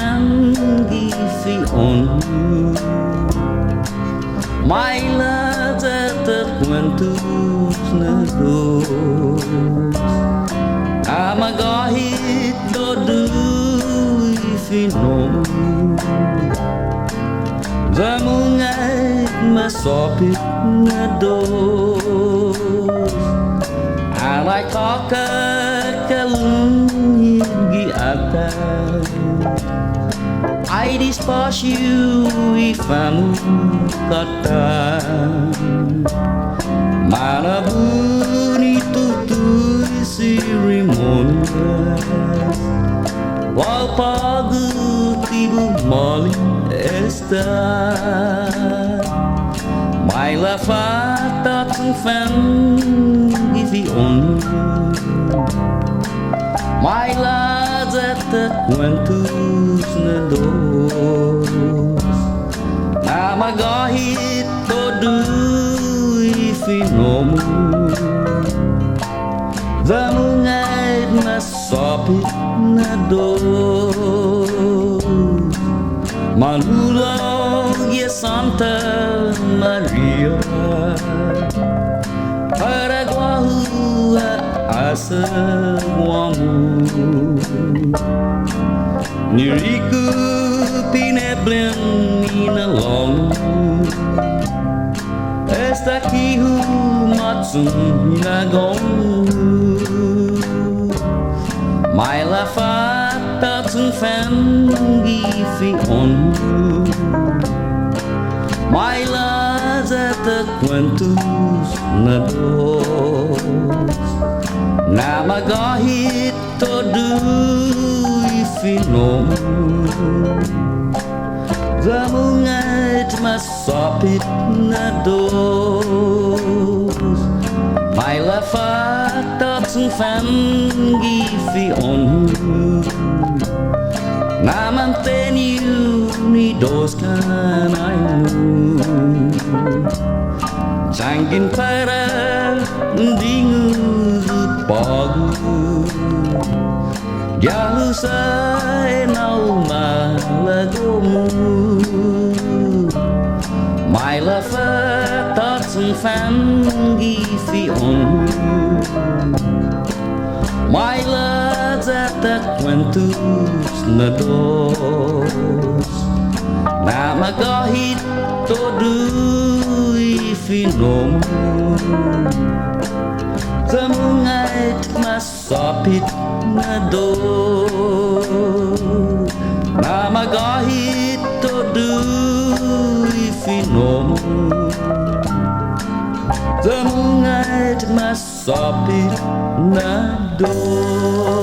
fangi Fionho mai Ladera quantos nados amagahit Todu Fino Zamungai masopit nados alai Plaka kalungi atas ai dispasiu ifamu Katta mana bunyi tutu cerimonial wal pagu tibu mali esta mai la Fatachong fangi Fionho mai Ladera quantos nados namagahit Todu Fino Zamungai masopit nados Manulog ya Santa Maria Paraguahua asa Guamu Niriku pineblem Mina'Måno Esta aqui matsum nagong mai la Fatachong fangi Fionho mai Ladera quantos nados namagahit Todu Fino Zamungai masopit nados mai la Fatachong fangi Fionho namanteniu ni dos kanaimu Sangkin para dingu pagu Jalu sai nau malagomu mai la Fatachong fangi Fionho mai Ladera quantos nados namagahit Todu Fino Zamungai masopit nados namagahit Todu Fino Zamungai masopit nados